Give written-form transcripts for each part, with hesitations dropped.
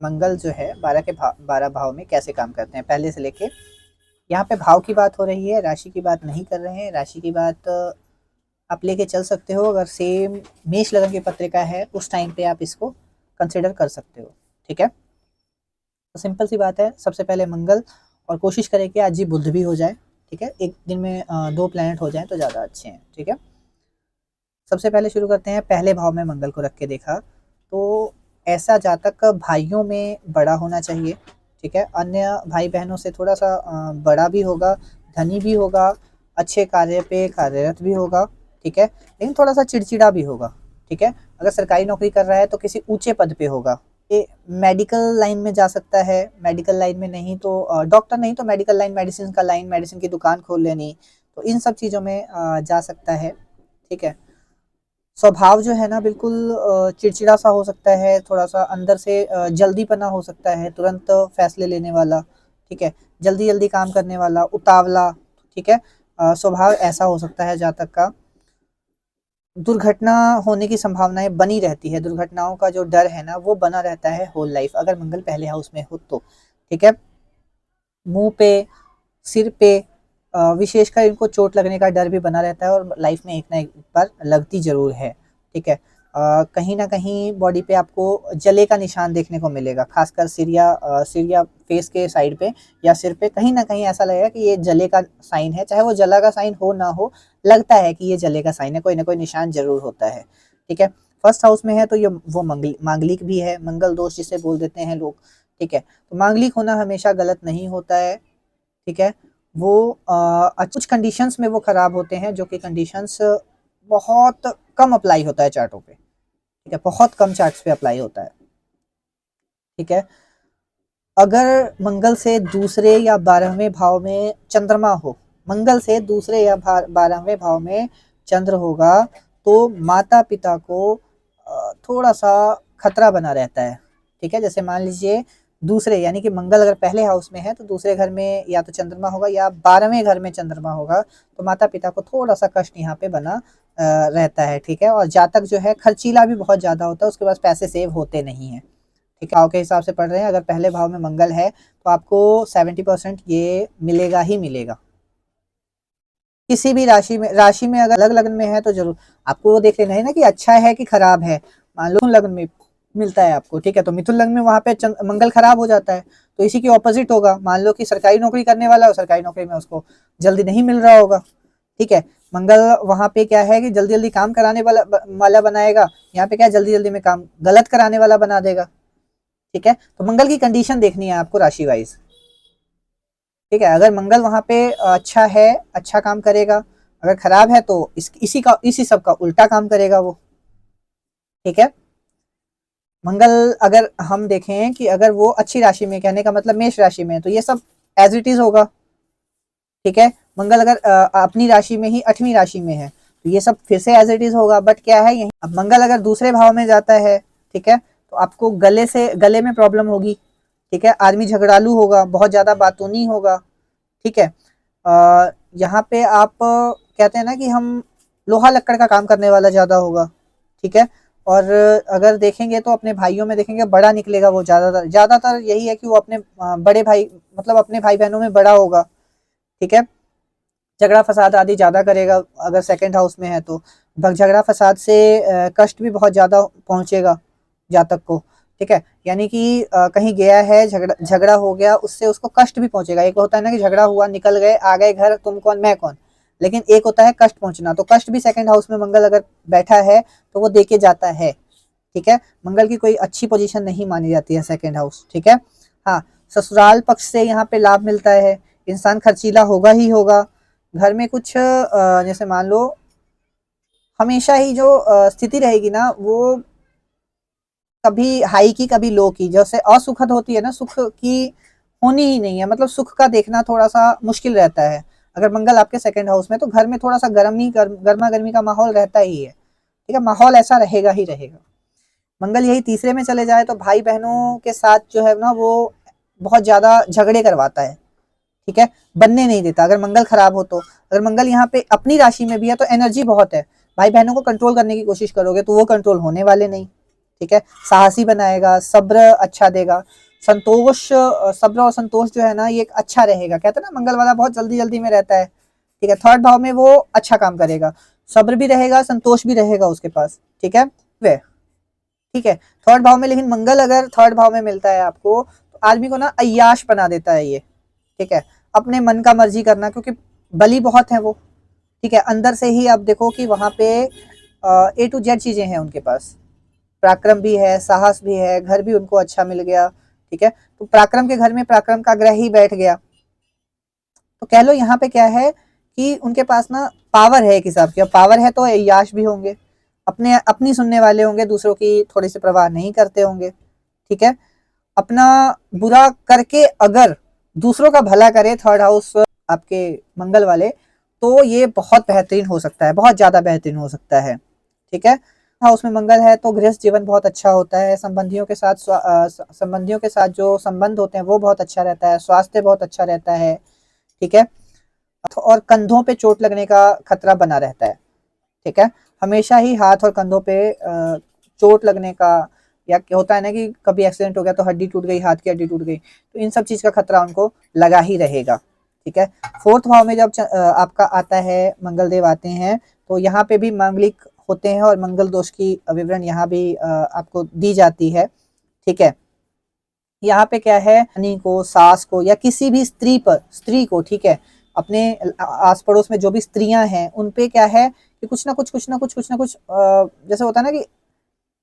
मंगल जो है 12 भाव में कैसे काम करते हैं पहले से लेके। यहाँ पे भाव की बात हो रही है, राशि की बात नहीं कर रहे हैं। राशि की बात आप लेके चल सकते हो, अगर सेम मेष लगन की पत्रिका है उस टाइम पे आप इसको कंसिडर कर सकते हो। ठीक है, तो सिंपल सी बात है, सबसे पहले मंगल, और कोशिश करें कि आज ही बुध भी हो जाए। ठीक है, एक दिन में 2 प्लैनेट हो जाए तो ज़्यादा अच्छे हैं। ठीक है, सबसे पहले शुरू करते हैं, पहले भाव में मंगल को रख के देखा तो ऐसा जातक भाइयों में बड़ा होना चाहिए। ठीक है, अन्य भाई बहनों से थोड़ा सा बड़ा भी होगा, धनी भी होगा, अच्छे कार्य पे कार्यरत भी होगा। ठीक है, लेकिन थोड़ा सा चिड़चिड़ा भी होगा। ठीक है, अगर सरकारी नौकरी कर रहा है तो किसी ऊंचे पद पे होगा। ये मेडिकल लाइन में जा सकता है, मेडिकल लाइन में नहीं तो डॉक्टर नहीं तो मेडिकल लाइन, मेडिसिन का लाइन, मेडिसिन की दुकान खोल लेनी, तो इन सब चीज़ों में जा सकता है। ठीक है, स्वभाव जो है ना बिल्कुल चिड़चिड़ा सा हो सकता है, थोड़ा सा अंदर से जल्दीपना हो सकता है, तुरंत फैसले लेने वाला। ठीक है, जल्दी जल्दी काम करने वाला, उतावला। ठीक है, स्वभाव ऐसा हो सकता है जातक का। दुर्घटना होने की संभावनाएं बनी रहती है, दुर्घटनाओं का जो डर है ना वो बना रहता है होल लाइफ, अगर मंगल पहले हाउस में हो तो। ठीक है, मुंह पे, सिर पे विशेषकर इनको चोट लगने का डर भी बना रहता है, और लाइफ में एक ना एक बार लगती ज़रूर है। ठीक है, कहीं ना कहीं बॉडी पे आपको जले का निशान देखने को मिलेगा, खासकर सिर या फेस के साइड पे या सिर पे कहीं ना कहीं ऐसा लगेगा कि ये जले का साइन है, चाहे वो जला का साइन हो ना हो, लगता है कि ये जले का साइन है, कोई ना कोई निशान जरूर होता है। ठीक है, फर्स्ट हाउस में है तो ये वो मांगलिक भी है, मंगल दोष जिसे बोल देते हैं लोग। ठीक है, तो मांगलिक होना हमेशा गलत नहीं होता है। ठीक है, वो कुछ कंडीशंस में वो खराब होते हैं, जो कि कंडीशंस बहुत कम अप्लाई होता है चार्टों पे। ठीक है, बहुत कम चार्ट्स पे अप्लाई होता है। ठीक है, अगर मंगल से दूसरे या 12वें भाव में चंद्रमा हो, मंगल से दूसरे या 12वें भाव में चंद्र होगा तो माता पिता को थोड़ा सा खतरा बना रहता है। ठीक है, जैसे मान लीजिए दूसरे यानी कि मंगल अगर पहले हाउस में है तो दूसरे घर में या तो चंद्रमा होगा या 12वें घर में चंद्रमा होगा, तो माता पिता को थोड़ा सा कष्ट यहाँ पे बना रहता है। ठीक है, और जातक जो है खर्चीला भी बहुत ज़्यादा होता है, उसके पास पैसे सेव होते नहीं हैं। ठीक है, भाव के हिसाब से पढ़ रहे हैं, अगर पहले भाव में मंगल है तो आपको 70% ये मिलेगा ही मिलेगा। किसी भी राशि में अगर अलग लगन में है तो जरूर आपको वो देख लेना है ना कि अच्छा है कि खराब है। मान लो लगन में मिलता है आपको, ठीक है, तो मिथुन लग्न में वहां पे मंगल खराब हो जाता है, तो इसी के ऑपोजिट होगा। मान लो कि सरकारी नौकरी करने वाला हो, सरकारी नौकरी में उसको जल्दी नहीं मिल रहा होगा। ठीक है, मंगल वहां पे क्या है कि जल्दी जल्दी काम कराने वाला बनाएगा, यहाँ पे क्या जल्दी जल्दी में काम गलत कराने वाला बना देगा। ठीक है, तो मंगल की कंडीशन देखनी है आपको राशि वाइज। ठीक है, अगर मंगल वहां पे अच्छा है, अच्छा काम करेगा, अगर खराब है तो इसी सब का उल्टा काम करेगा वो। ठीक है, मंगल अगर हम देखें कि अगर वो अच्छी राशि में, कहने का मतलब मेष राशि में है, तो ये सब एज इट इज होगा। ठीक है, मंगल अगर अपनी राशि में ही 8वीं राशि में है तो ये सब फिर से एज इट इज होगा, बट क्या है यही, अब मंगल अगर दूसरे भाव में जाता है, ठीक है, तो आपको गले में प्रॉब्लम होगी। ठीक है, आदमी झगड़ालू होगा, बहुत ज्यादा बातूनी होगा। ठीक है, यहाँ पे आप कहते हैं ना कि हम लोहा लक्कड़ का काम करने वाला ज्यादा होगा। ठीक है, और अगर देखेंगे तो अपने भाइयों में देखेंगे बड़ा निकलेगा वो, ज्यादातर ज्यादातर यही है कि वो अपने बड़े भाई मतलब अपने भाई बहनों में बड़ा होगा। ठीक है, झगड़ा फसाद आदि ज्यादा करेगा अगर सेकंड हाउस में है तो, झगड़ा फसाद से कष्ट भी बहुत ज्यादा पहुंचेगा जातक को। ठीक है, यानी कि कहीं गया है, झगड़ा झगड़ा हो गया, उससे उसको कष्ट भी पहुंचेगा। एक होता है ना कि झगड़ा हुआ, निकल गए, आ गए घर, तुम कौन मैं कौन, लेकिन एक होता है कष्ट पहुंचना, तो कष्ट भी सेकंड हाउस में मंगल अगर बैठा है तो वो देके जाता है। ठीक है, मंगल की कोई अच्छी पोजीशन नहीं मानी जाती है सेकंड हाउस। ठीक है, हाँ, ससुराल पक्ष से यहाँ पे लाभ मिलता है, इंसान खर्चीला होगा ही होगा। घर में कुछ जैसे मान लो हमेशा ही जो स्थिति रहेगी ना वो कभी हाई की कभी लो की, जैसे असुखद होती है ना, सुख की होनी ही नहीं है, मतलब सुख का देखना थोड़ा सा मुश्किल रहता है। अगर मंगल आपके सेकंड हाउस में तो घर में थोड़ा सा गर्मा गर्मी का माहौल रहता ही है। ठीक है, माहौल ऐसा रहेगा ही रहेगा। मंगल यही तीसरे में चले जाए तो भाई बहनों के साथ जो है ना वो बहुत ज्यादा झगड़े करवाता है। ठीक है, बनने नहीं देता अगर मंगल खराब हो तो। अगर मंगल यहाँ पे अपनी राशि में भी है तो एनर्जी बहुत है, भाई बहनों को कंट्रोल करने की कोशिश करोगे तो वो कंट्रोल होने वाले नहीं। ठीक है, साहसी बनाएगा, सब्र अच्छा देगा, संतोष, सब्र और संतोष जो है ना ये एक अच्छा रहेगा। कहते हैं ना मंगल वाला बहुत जल्दी जल्दी में रहता है, ठीक है, थर्ड भाव में वो अच्छा काम करेगा, सब्र भी रहेगा, संतोष भी रहेगा उसके पास, ठीक है वे, ठीक है। थर्ड भाव में लेकिन मंगल अगर थर्ड भाव में मिलता है आपको तो आदमी को ना अय्याश बना देता है ये, ठीक है, अपने मन का मर्जी करना, क्योंकि बली बहुत है वो, ठीक है, अंदर से ही आप देखो कि वहां पे ए टू जेड चीजें हैं उनके पास, पराक्रम भी है, साहस भी है, घर भी उनको अच्छा मिल गया, ठीक है, तो पराक्रम के घर में पराक्रम का ग्रह ही बैठ गया, तो कह लो यहाँ पे क्या है कि उनके पास ना पावर है एक हिसाब से, पावर है तो यश भी होंगे, अपने अपनी सुनने वाले होंगे, दूसरों की थोड़ी सी परवाह नहीं करते होंगे, ठीक है, अपना बुरा करके अगर दूसरों का भला करे थर्ड हाउस आपके मंगल वाले, तो ये बहुत बेहतरीन हो सकता है, बहुत ज्यादा बेहतरीन हो सकता है, ठीक है। हाउस में मंगल है तो गृहस्थ जीवन बहुत अच्छा होता है, संबंधियों के साथ संबंधियों के साथ जो संबंध होते हैं वो बहुत अच्छा रहता है, स्वास्थ्य बहुत अच्छा रहता है, ठीक है, और कंधों पे चोट लगने का खतरा बना रहता है, ठीक है, हमेशा ही हाथ और कंधों पे चोट लगने का, या होता है ना कि कभी एक्सीडेंट हो गया तो हड्डी टूट गई, हाथ की हड्डी टूट गई, तो इन सब चीज का खतरा उनको लगा ही रहेगा, ठीक है। फोर्थ भाव में जब आपका आता है मंगल देव आते हैं तो यहाँ पे भी मांगलिक होते हैं, और मंगल दोष की विवरण यहाँ भी आपको दी जाती है, ठीक है। यहाँ पे क्या है, रानी को, सास को, या किसी भी स्त्री पर, स्त्री को, ठीक है, अपने आस पड़ोस में जो भी स्त्रियां हैं उन पे क्या है कि कुछ ना कुछ जैसे होता है ना कि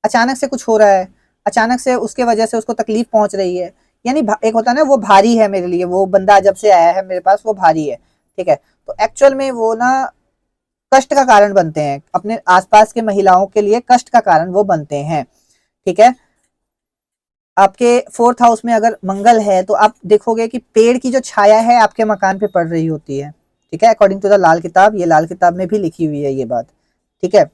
अचानक से कुछ हो रहा है, अचानक से उसके वजह से उसको तकलीफ पहुंच रही है, यानी एक होता है ना वो भारी है मेरे लिए, वो बंदा जब से आया है मेरे पास वो भारी है, ठीक है, तो एक्चुअल में वो ना कष्ट का कारण बनते हैं, अपने आसपास के महिलाओं के लिए कष्ट का कारण वो बनते हैं, ठीक है। आपके फोर्थ हाउस में अगर मंगल है तो आप देखोगे कि पेड़ की जो छाया है आपके मकान पे पड़ रही होती है, ठीक है, अकॉर्डिंग टू द लाल किताब, ये लाल किताब में भी लिखी हुई है ये बात, ठीक है।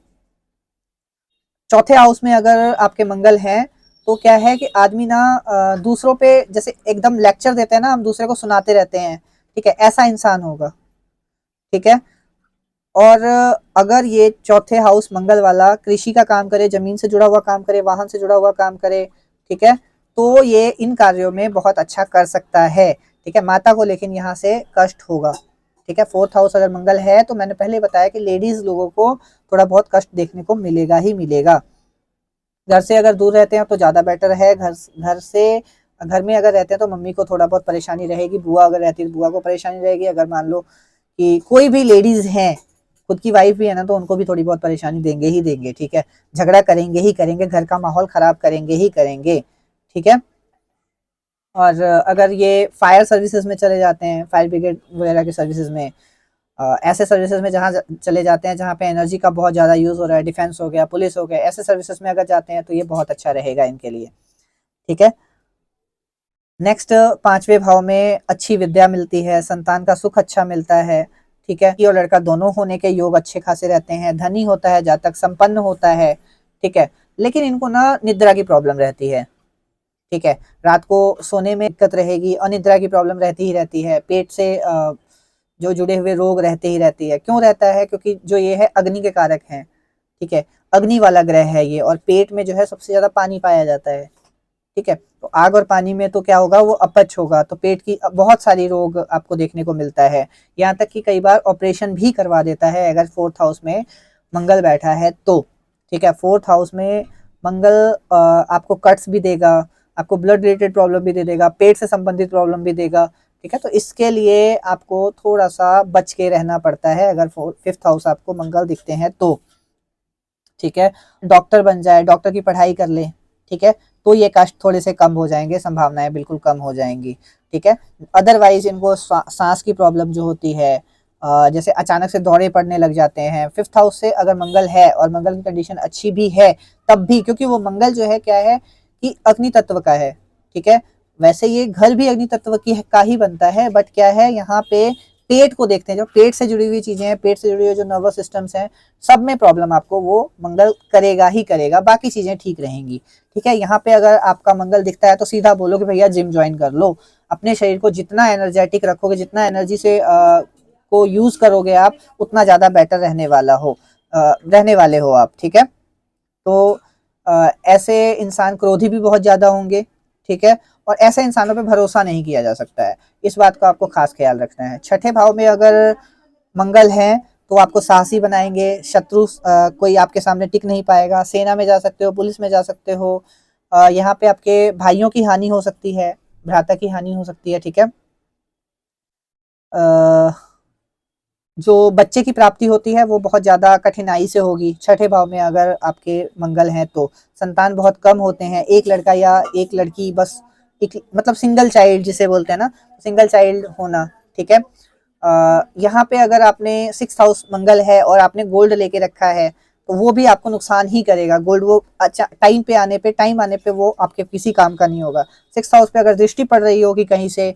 चौथे हाउस में अगर आपके मंगल हैं तो क्या है कि आदमी ना दूसरों पे जैसे एकदम लेक्चर देते हैं ना, हम दूसरे को सुनाते रहते हैं, ठीक है, ऐसा इंसान होगा, ठीक है। और अगर ये चौथे हाउस मंगल वाला कृषि का काम करे, जमीन से जुड़ा हुआ काम करे, वाहन से जुड़ा हुआ काम करे, ठीक है, तो ये इन कार्यों में बहुत अच्छा कर सकता है, ठीक है। माता को लेकिन यहाँ से कष्ट होगा, ठीक है। फोर्थ हाउस अगर मंगल है तो मैंने पहले बताया कि लेडीज लोगों को थोड़ा बहुत कष्ट देखने को मिलेगा ही मिलेगा। घर से अगर दूर रहते हैं तो ज्यादा बेटर है, घर में अगर रहते हैं तो मम्मी को थोड़ा बहुत परेशानी रहेगी, बुआ अगर रहती है तो बुआ को परेशानी रहेगी, अगर मान लो कि कोई भी लेडीज हैं, खुद की वाइफ भी है ना, तो उनको भी थोड़ी बहुत परेशानी देंगे ही देंगे, ठीक है, झगड़ा करेंगे ही करेंगे, घर का माहौल खराब करेंगे ही करेंगे, ठीक है। और अगर ये फायर सर्विसेज में चले जाते हैं, फायर ब्रिगेड वगैरह के सर्विसेज में, ऐसे सर्विसेज में जहाँ चले जाते हैं जहाँ पे एनर्जी का बहुत ज़्यादा यूज़ हो रहा है, डिफेंस हो गया, पुलिस हो गया, ऐसे सर्विसेज में अगर जाते हैं तो ये बहुत अच्छा रहेगा इनके लिए, ठीक है। नेक्स्ट, पांचवें भाव में अच्छी विद्या मिलती है, संतान का सुख अच्छा मिलता है, ठीक है, लड़की और लड़का दोनों होने के योग अच्छे खासे रहते हैं, धनी होता है, जातक संपन्न होता है, ठीक है, लेकिन इनको ना निद्रा की प्रॉब्लम रहती है, ठीक है, रात को सोने में दिक्कत रहेगी, अनिद्रा की प्रॉब्लम रहती ही रहती है, पेट से जो जुड़े हुए रोग रहते ही रहती है, क्यों रहता है, क्योंकि जो ये है अग्नि के कारक हैं, ठीक है, अग्नि वाला ग्रह है ये, और पेट में जो है सबसे ज्यादा पानी पाया जाता है, ठीक है, तो आग और पानी में तो क्या होगा, वो अपच होगा, तो पेट की बहुत सारी रोग आपको देखने को मिलता है, यहाँ तक कि कई बार ऑपरेशन भी करवा देता है अगर फोर्थ हाउस में मंगल बैठा है तो, ठीक है। फोर्थ हाउस में मंगल आपको कट्स भी देगा, आपको ब्लड रिलेटेड प्रॉब्लम भी दे देगा, पेट से संबंधित प्रॉब्लम भी देगा, ठीक है, तो इसके लिए आपको थोड़ा सा बच के रहना पड़ता है अगर फिफ्थ हाउस आपको मंगल दिखते हैं तो, ठीक है। डॉक्टर बन जाए, डॉक्टर की पढ़ाई कर ले, ठीक है, तो ये कष्ट थोड़े से कम हो जाएंगे, संभावनाएं बिल्कुल कम हो जाएंगी, ठीक है। अदरवाइज इनको सांस की प्रॉब्लम जो होती है, जैसे अचानक से दौरे पड़ने लग जाते हैं, फिफ्थ हाउस से अगर मंगल है और मंगल की कंडीशन अच्छी भी है तब भी, क्योंकि वो मंगल जो है क्या है कि अग्नि तत्व का है, ठीक है, वैसे ये घर भी अग्नि तत्व की का ही बनता है, बट क्या है यहाँ पे पेट को देखते हैं, जो पेट से जुड़ी हुई चीजें हैं, पेट से जुड़ी हुई जो नर्वस सिस्टम्स हैं, सब में प्रॉब्लम आपको वो मंगल करेगा ही करेगा, बाकी चीजें ठीक रहेंगी, ठीक है। यहाँ पे अगर आपका मंगल दिखता है तो सीधा बोलो कि भैया जिम ज्वाइन कर लो, अपने शरीर को जितना एनर्जेटिक रखोगे, जितना एनर्जी से को यूज करोगे आप, उतना ज्यादा बेटर रहने वाले हो आप, ठीक है। तो ऐसे इंसान क्रोधी भी बहुत ज्यादा होंगे, ठीक है, और ऐसे इंसानों पे भरोसा नहीं किया जा सकता है। इस बात का आपको खास ख्याल रखना है। छठे भाव में अगर मंगल है तो आपको साहसी बनाएंगे, शत्रु कोई आपके सामने टिक नहीं पाएगा। सेना में जा सकते हो, पुलिस में जा सकते हो। यहाँ पे आपके भाइयों की हानि हो सकती है, भ्राता की हानि हो सकती है, ठीक है। जो बच्चे की प्राप्ति होती है वो बहुत ज़्यादा कठिनाई से होगी। छठे भाव में अगर आपके मंगल हैं तो संतान बहुत कम होते हैं, एक लड़का या एक लड़की बस, एक मतलब सिंगल चाइल्ड जिसे बोलते हैं ना, सिंगल चाइल्ड होना, ठीक है। यहाँ पे अगर आपने 6th हाउस मंगल है और आपने गोल्ड लेके रखा है तो वो भी आपको नुकसान ही करेगा। गोल्ड वो अच्छा टाइम आने पे वो आपके किसी काम का नहीं होगा। 6th हाउस पे अगर दृष्टि पड़ रही होगी कहीं से,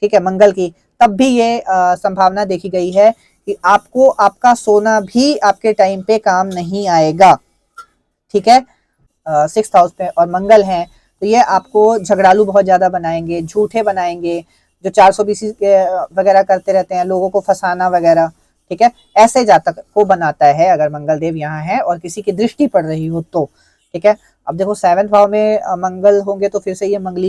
ठीक है, मंगल की, तब भी ये संभावना देखी गई है कि आपको आपका सोना भी आपके टाइम पे काम नहीं आएगा, ठीक है। 6th हाउस पे और मंगल हैं तो ये आपको झगड़ालू बहुत ज्यादा बनाएंगे, झूठे बनाएंगे, जो 420 वगैरह करते रहते हैं, लोगों को फंसाना वगैरह, ठीक है, ऐसे जातक को बनाता है अगर मंगल देव यहाँ है और किसी की दृष्टि पड़ रही हो तो, ठीक है। अब देखो 7th भाव में मंगल होंगे तो फिर से ये मंगली